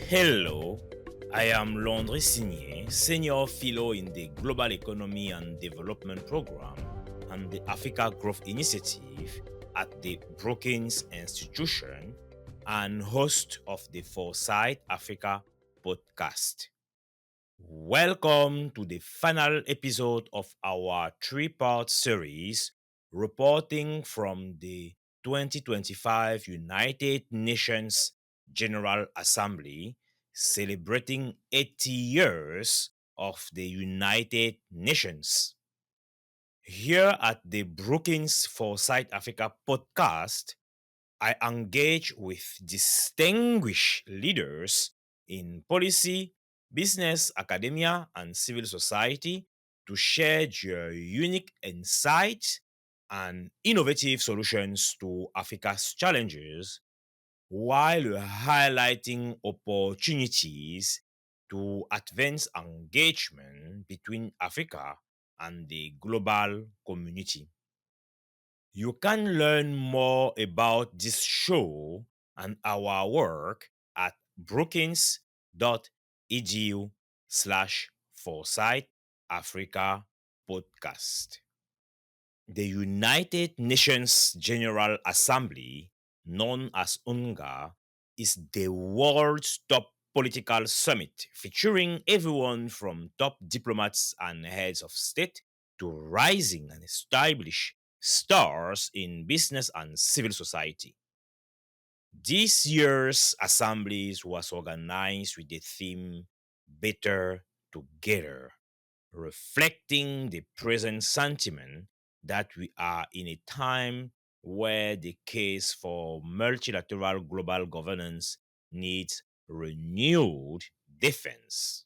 Hello, I am Landry Signé, Senior Fellow in the Global Economy and Development Program and the Africa Growth Initiative at the Brookings Institution and host of the Foresight Africa podcast. Welcome to the final episode of our three-part series reporting from the 2025 United Nations General Assembly celebrating 80 years of the United Nations. Here at the Brookings Foresight Africa podcast, I engage with distinguished leaders in policy, business, academia, and civil society to share their unique insights and innovative solutions to Africa's challenges while highlighting opportunities to advance engagement between Africa and the global community. You can learn more about this show and our work at brookings.edu/Foresight Africa podcast. The United Nations General Assembly, known as UNGA, is the world's top political summit featuring everyone from top diplomats and heads of state to rising and established stars in business and civil society. This year's assemblies was organized with the theme Better Together, reflecting the present sentiment that we are in a time where the case for multilateral global governance needs renewed defense.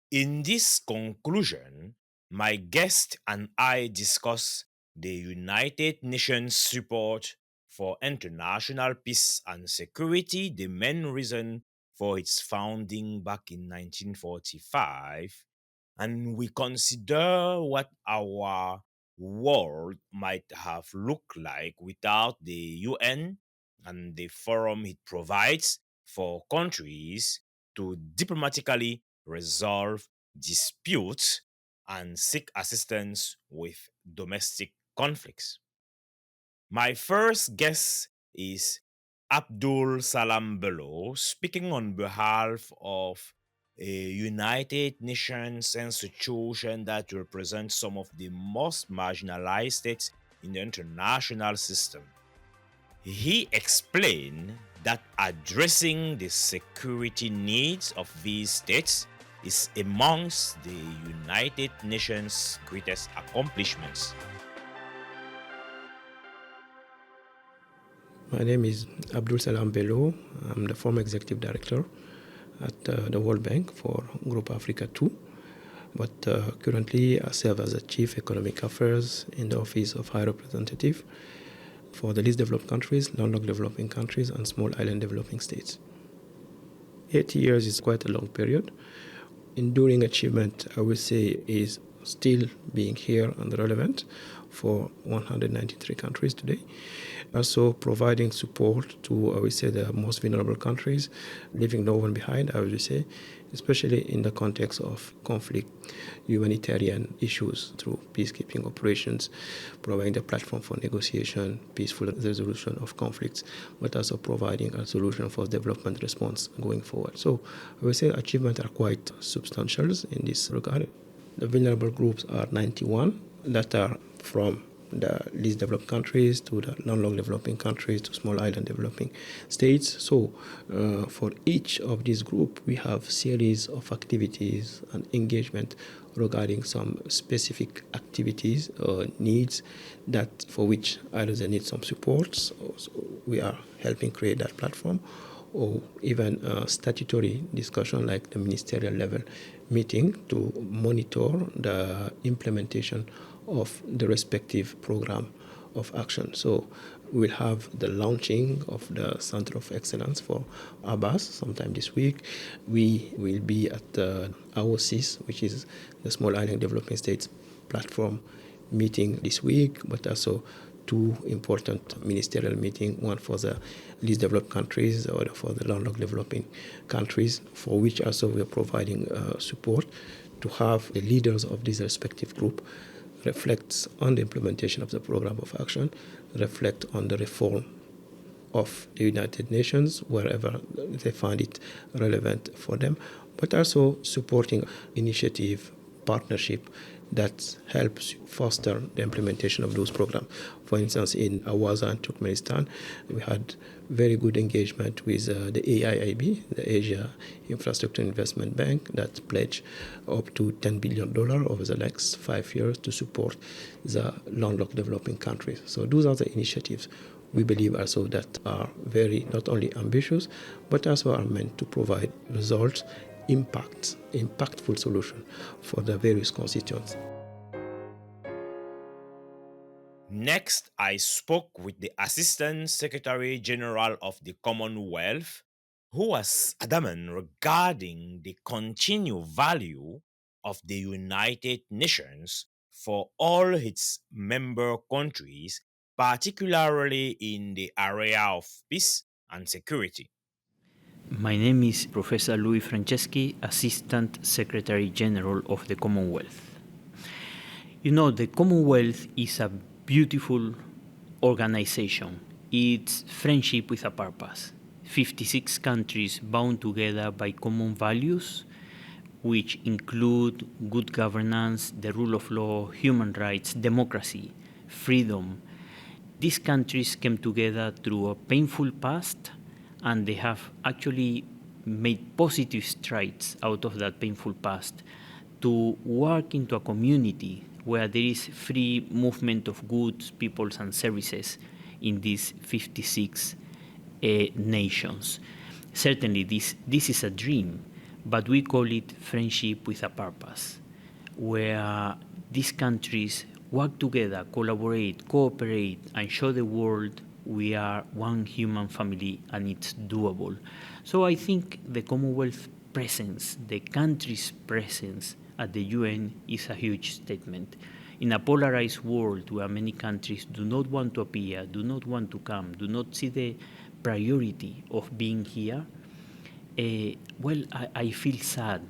In this conclusion, my guest and I discuss the United Nations support for international peace and security, the main reason for its founding back in 1945, and we consider what our world might have looked like without the UN and the forum it provides for countries to diplomatically resolve disputes and seek assistance with domestic conflicts. My first guest is Abdul Salam Bello, speaking on behalf of a United Nations institution that represents some of the most marginalized states in the international system. He explained that addressing the security needs of these states is amongst the United Nations' greatest accomplishments. My name is Abdul Salam Bello. I'm the former executive director at the World Bank for Group Africa 2. But currently I serve as the Chief Economic Affairs in the Office of High Representative for the least developed countries, landlocked developing countries, and small island developing states. 80 years is quite a long period. Enduring achievement, I would say, is still being here and relevant for 193 countries today. Also providing support to, I would say, the most vulnerable countries, leaving no one behind, I would say, especially in the context of conflict, humanitarian issues through peacekeeping operations, providing a platform for negotiation, peaceful resolution of conflicts, but also providing a solution for development response going forward. So I would say achievements are quite substantial in this regard. The vulnerable groups are 91 that are from the least developed countries to the landlocked developing countries to small island developing states. So for each of these groups, we have series of activities and engagement regarding some specific activities or needs that for which either they need some support, so we are helping create that platform, or even statutory discussion like the ministerial level meeting to monitor the implementation of the respective program of action. So we'll have the launching of the Center of Excellence for Abbas sometime this week. We will be at the AOSIS, which is the Small Island Developing States platform meeting this week, but also two important ministerial meetings, one for the least developed countries, the other for the landlocked developing countries, for which also we are providing support to have the leaders of these respective group reflect on the implementation of the program of action, reflect on the reform of the United Nations wherever they find it relevant for them, but also supporting initiative, partnership that helps foster the implementation of those programs. For instance, in Awaza and Turkmenistan, we had very good engagement with the AIIB, the Asia Infrastructure Investment Bank, that pledged up to $10 billion over the next 5 years to support the landlocked developing countries. So those are the initiatives we believe also that are very not only ambitious, but also are meant to provide results, impactful solution for the various constituents. Next, I spoke with the Assistant Secretary General of the Commonwealth, who was adamant regarding the continued value of the United Nations for all its member countries, particularly in the area of peace and security. My name is Professor Louis Franceschi, Assistant Secretary General of the Commonwealth. You know, the Commonwealth is a beautiful organization. It's friendship with a purpose. 56 countries bound together by common values, which include good governance, the rule of law, human rights, democracy, freedom. These countries came together through a painful past, and they have actually made positive strides out of that painful past to work into a community where there is free movement of goods, peoples, and services in these 56 nations. Certainly, this is a dream, but we call it friendship with a purpose, where these countries work together, collaborate, cooperate, and show the world we are one human family and it's doable. So I think the Commonwealth presence, the country's presence at the UN is a huge statement. In a polarized world where many countries do not want to appear, do not want to come, do not see the priority of being here, I feel sad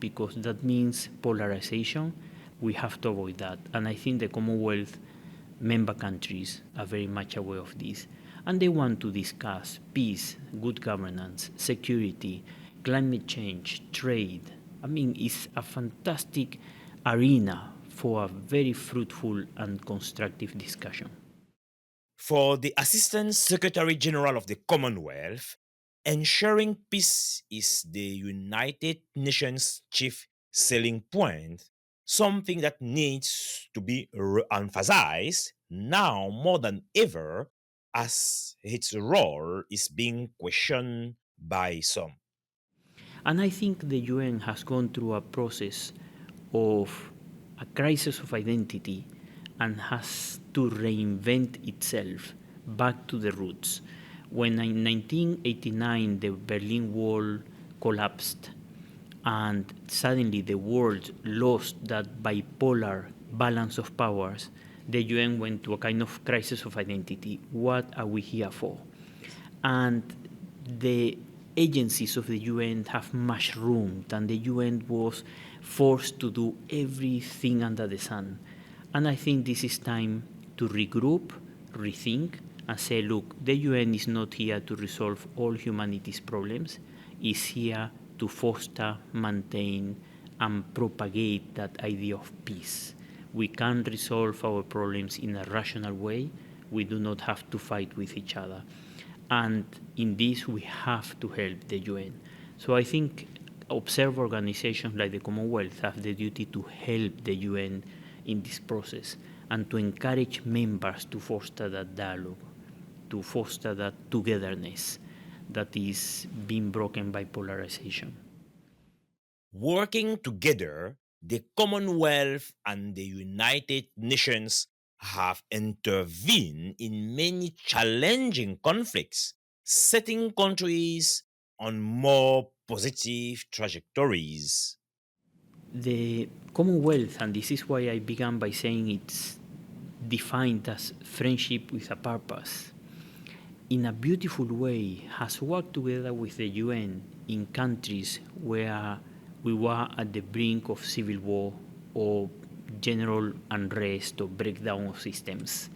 because that means polarization. We have to avoid that. And I think the Commonwealth member countries are very much aware of this. And they want to discuss peace, good governance, security, climate change, trade. I mean, it's a fantastic arena for a very fruitful and constructive discussion. For the Assistant Secretary General of the Commonwealth, ensuring peace is the United Nations chief selling point, something that needs to be emphasized now more than ever as its role is being questioned by some. And I think the UN has gone through a process of a crisis of identity and has to reinvent itself back to the roots. When in 1989 the Berlin Wall collapsed and suddenly the world lost that bipolar balance of powers, the UN went to a kind of crisis of identity. What are we here for? And the agencies of the UN have mushroomed, and the UN was forced to do everything under the sun. And I think this is time to regroup, rethink, and say, look, the UN is not here to resolve all humanity's problems, it's here to foster, maintain, and propagate that idea of peace. We can resolve our problems in a rational way. We do not have to fight with each other. And in this, we have to help the UN. So I think observe organizations like the Commonwealth have the duty to help the UN in this process and to encourage members to foster that dialogue, to foster that togetherness that is being broken by polarization. Working together, the Commonwealth and the United Nations have intervened in many challenging conflicts, setting countries on more positive trajectories. The Commonwealth, and this is why I began by saying it's defined as friendship with a purpose, in a beautiful way has worked together with the UN in countries where we were at the brink of civil war or general unrest or breakdown of systems.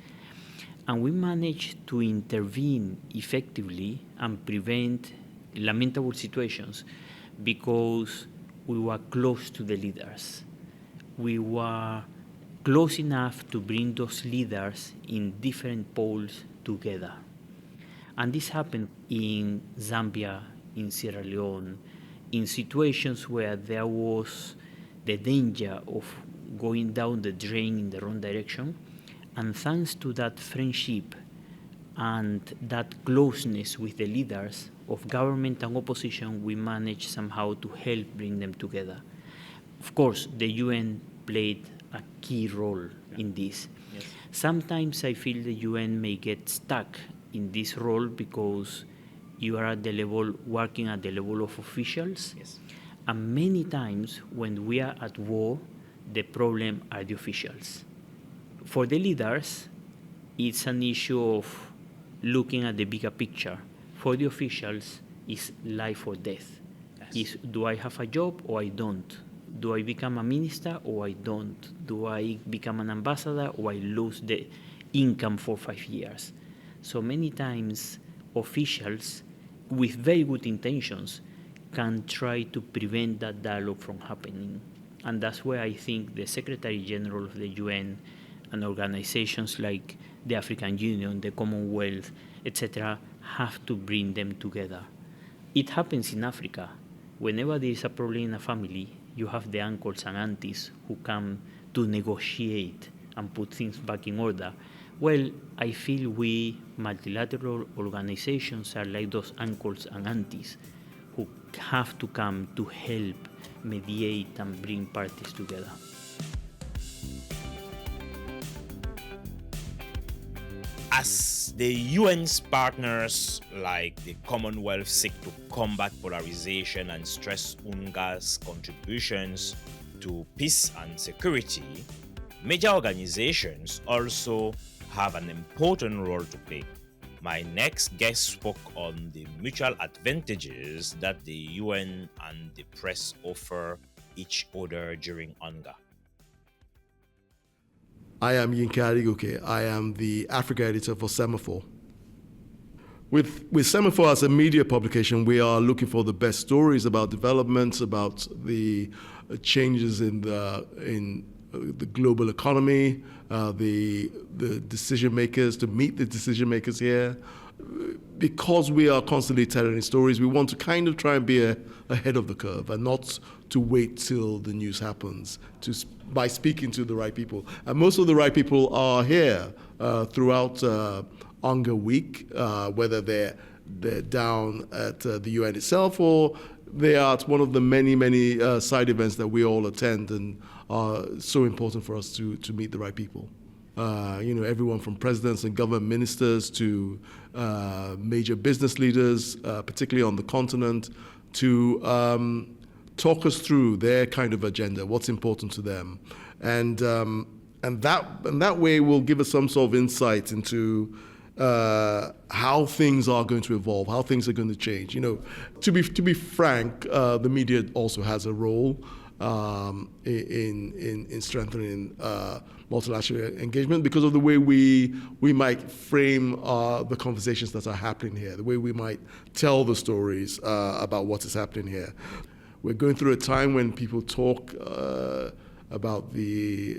And we managed to intervene effectively and prevent lamentable situations because we were close to the leaders. We were close enough to bring those leaders in different poles together. And this happened in Zambia, in Sierra Leone, in situations where there was the danger of going down the drain in the wrong direction. And thanks to that friendship and that closeness with the leaders of government and opposition, we managed somehow to help bring them together. Of course, the UN played a key role in this. Yes. Sometimes I feel the UN may get stuck in this role because you are at the level, working at the level of officials. Yes. And many times when we are at war, the problem are the officials. For the leaders, it's an issue of looking at the bigger picture. For the officials, it's life or death. Yes. Is do I have a job or I don't? Do I become a minister or I don't? Do I become an ambassador or I lose the income for 5 years? So many times officials with very good intentions can try to prevent that dialogue from happening. And that's where I think the Secretary General of the UN and organizations like the African Union, the Commonwealth, etc., have to bring them together. It happens in Africa. Whenever there is a problem in a family, you have the uncles and aunties who come to negotiate and put things back in order. Well, I feel we multilateral organizations are like those uncles and aunties who have to come to help mediate and bring parties together. As the UN's partners like the Commonwealth seek to combat polarization and stress UNGA's contributions to peace and security, major organizations also have an important role to play. My next guest spoke on the mutual advantages that the UN and the press offer each other during UNGA. I am Yinka Adigoke. I am the Africa editor for Semaphore. With Semaphore as a media publication, we are looking for the best stories about developments, about the changes in the global economy, the decision makers, to meet the decision makers here. Because we are constantly telling stories, we want to kind of try and be ahead of the curve and not to wait till the news happens, by speaking to the right people. And most of the right people are here throughout UNGA week, whether they're down at the UN itself or they are at one of the many, many side events that we all attend and are so important for us to meet the right people. Everyone from presidents and government ministers to major business leaders, particularly on the continent, to talk us through their kind of agenda, what's important to them, and that way will give us some sort of insight into how things are going to evolve, how things are going to change. To be frank, the media also has a role in strengthening multilateral engagement because of the way we might frame the conversations that are happening here, the way we might tell the stories about what is happening here. We're going through a time when people talk about the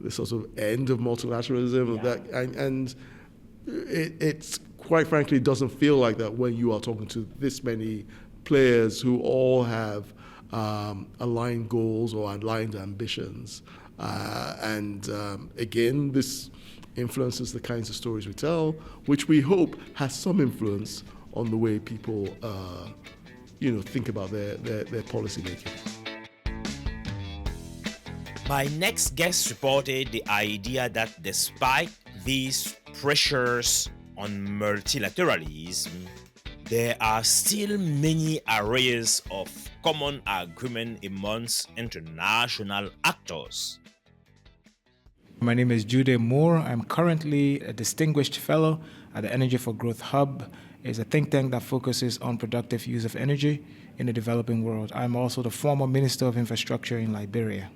sort of end of multilateralism, and it's quite frankly doesn't feel like that when you are talking to this many players who all have aligned goals or aligned ambitions. Again, this influences the kinds of stories we tell, which we hope has some influence on the way people think about their policy making. My next guest reported the idea that despite these pressures on multilateralism, there are still many areas of common agreement amongst international actors. My name is Jude Moore. I'm currently a distinguished fellow at the Energy for Growth Hub. It's a think tank that focuses on productive use of energy in the developing world. I'm also the former Minister of Infrastructure in Liberia.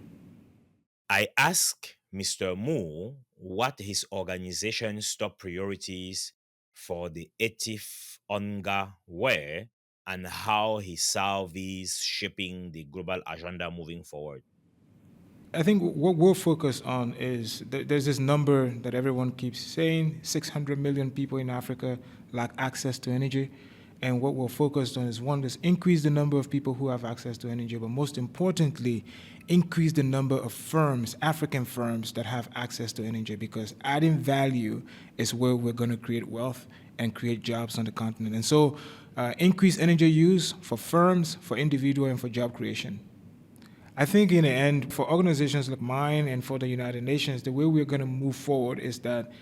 I asked Mr. Moore what his organization's top priorities for the 80th UNGA were and how he saw these shaping the global agenda moving forward. I think what we're focused on is there's this number that everyone keeps saying 600 million people in Africa lack access to energy. And what we're focused on is one, is increase the number of people who have access to energy, but most importantly, increase the number of firms, African firms, that have access to energy, because adding value is where we're going to create wealth and create jobs on the continent. And so, increase energy use for firms, for individual, and for job creation. I think in the end, for organizations like mine and for the United Nations, the way we're going to move forward is that,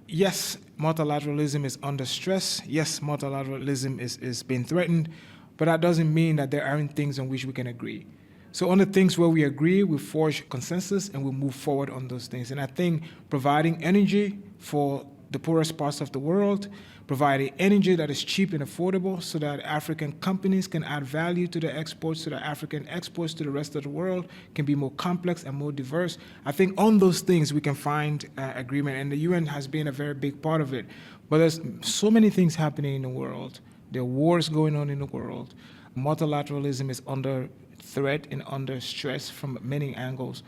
yes, multilateralism is under stress. Yes, multilateralism is being threatened, but that doesn't mean that there aren't things on which we can agree. So on the things where we agree, we forge consensus and we move forward on those things. And I think providing energy for the poorest parts of the world, providing energy that is cheap and affordable so that African companies can add value to their exports, so that African exports to the rest of the world can be more complex and more diverse. I think on those things we can find agreement, and the UN has been a very big part of it. But there's so many things happening in the world. There are wars going on in the world. Multilateralism is under threat and under stress from many angles.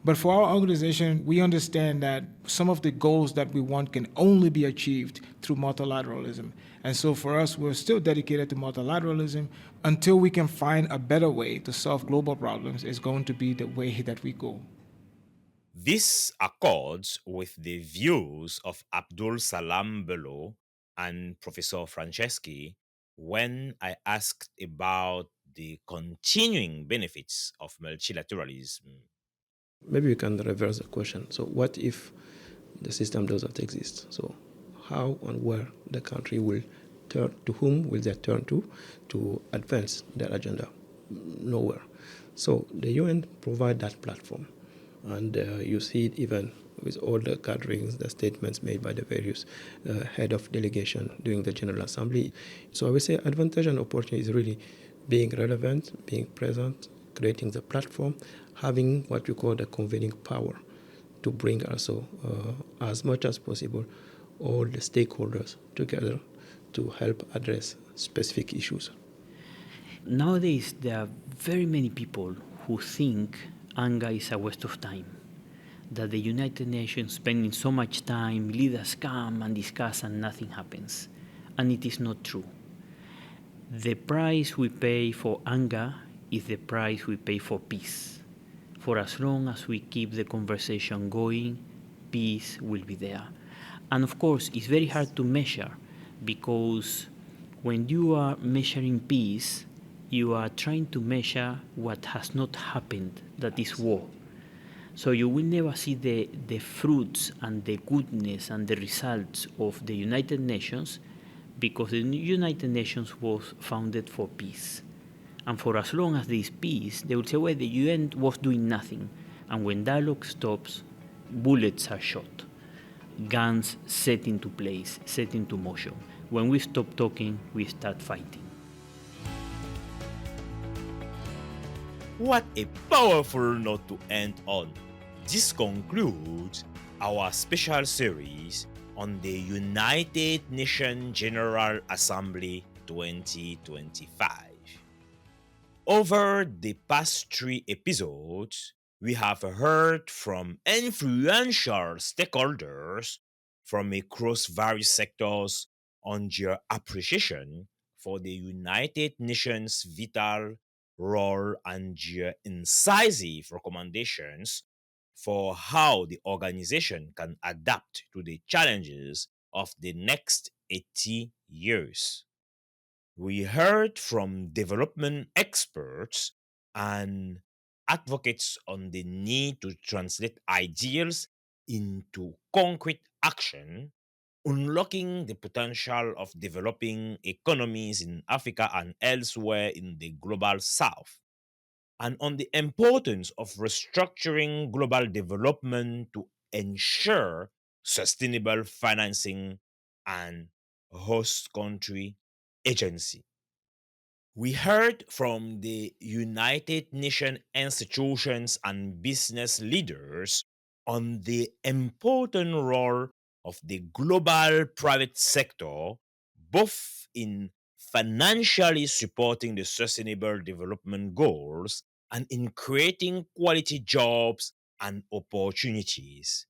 But for our organization, we understand that some of the goals that we want can only be achieved through multilateralism. And so for us, we're still dedicated to multilateralism until we can find a better way to solve global problems is going to be the way that we go. This accords with the views of Abdul Salam Bello and Professor Franceschi when I asked about the continuing benefits of multilateralism. Maybe we can reverse the question. So, what if the system doesn't exist? So, how and where the country will turn, to whom will they turn to advance their agenda? Nowhere. So, the UN provide that platform, and you see it even with all the gatherings, the statements made by the various head of delegation during the General Assembly. So, I would say advantage and opportunity is really being relevant, being present, creating the platform, having what we call the convening power to bring also, as much as possible, all the stakeholders together to help address specific issues. Nowadays, there are very many people who think ANGA is a waste of time, that the United Nations spending so much time, leaders come and discuss and nothing happens. And it is not true. The price we pay for ANGA is the price we pay for peace. For as long as we keep the conversation going, peace will be there. And of course, it's very hard to measure, because when you are measuring peace, you are trying to measure what has not happened, that is war. So you will never see the fruits and the goodness and the results of the United Nations, because the United Nations was founded for peace. And for as long as there is peace, they will say, well, the UN was doing nothing. And when dialogue stops, bullets are shot, guns set into place, set into motion. When we stop talking, we start fighting. What a powerful note to end on. This concludes our special series on the United Nations General Assembly 2025. Over the past 3 episodes, we have heard from influential stakeholders from across various sectors on their appreciation for the United Nations' vital role and their incisive recommendations for how the organization can adapt to the challenges of the next 80 years. We heard from development experts and advocates on the need to translate ideals into concrete action, unlocking the potential of developing economies in Africa and elsewhere in the global south, and on the importance of restructuring global development to ensure sustainable financing and host country agency. We heard from the United Nations institutions and business leaders on the important role of the global private sector, both in financially supporting the sustainable development goals and in creating quality jobs and opportunities.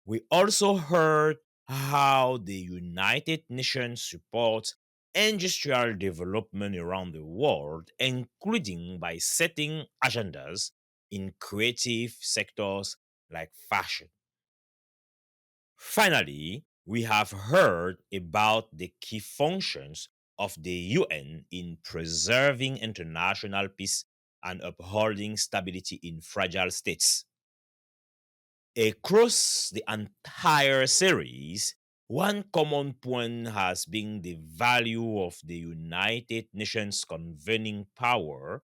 We also heard how the United Nations supports industrial development around the world, including by setting agendas in creative sectors like fashion. Finally, we have heard about the key functions of the UN in preserving international peace and upholding stability in fragile states. Across the entire series, one common point has been the value of the United Nations convening power,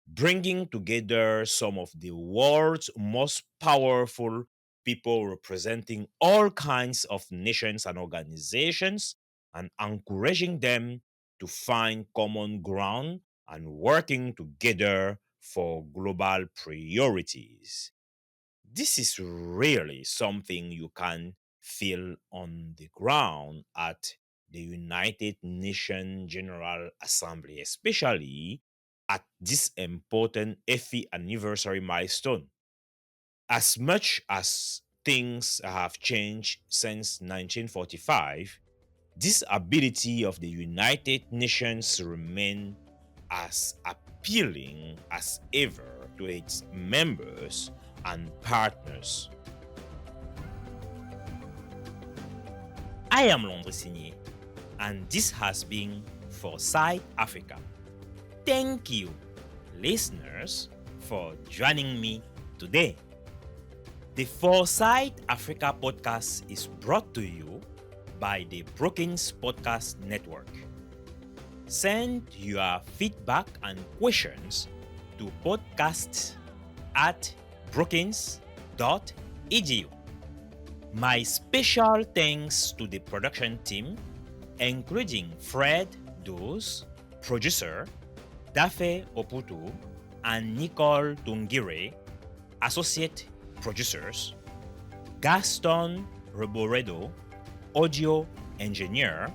bringing together some of the world's most powerful people representing all kinds of nations and organizations and encouraging them to find common ground and working together for global priorities. This is really something you can feel on the ground at the United Nations General Assembly, especially at this important 80th anniversary milestone. As much as things have changed since 1945, this ability of the United Nations remain as appealing as ever to its members and partners. I am Landry Signé, and this has been Foresight Africa. Thank you, listeners, for joining me today. The Foresight Africa podcast is brought to you by the Brookings Podcast Network. Send your feedback and questions to podcasts at brookings.edu. My special thanks to the production team, including Fred Dose, producer, Dafe Oputu, and Nicole Tungire, associate producers, Gaston Reboredo, audio engineer,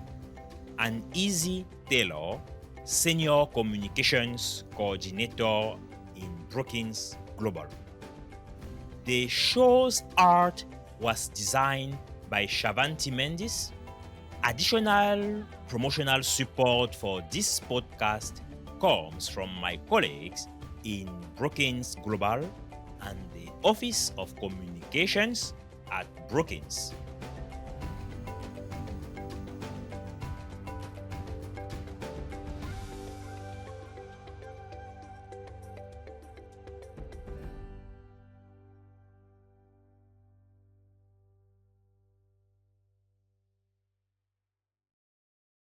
and Easy Taylor, senior communications coordinator in Brookings Global. The show's art was designed by Shavanti Mendis. Additional promotional support for this podcast comes from my colleagues in Brookings Global and the Office of Communications at Brookings.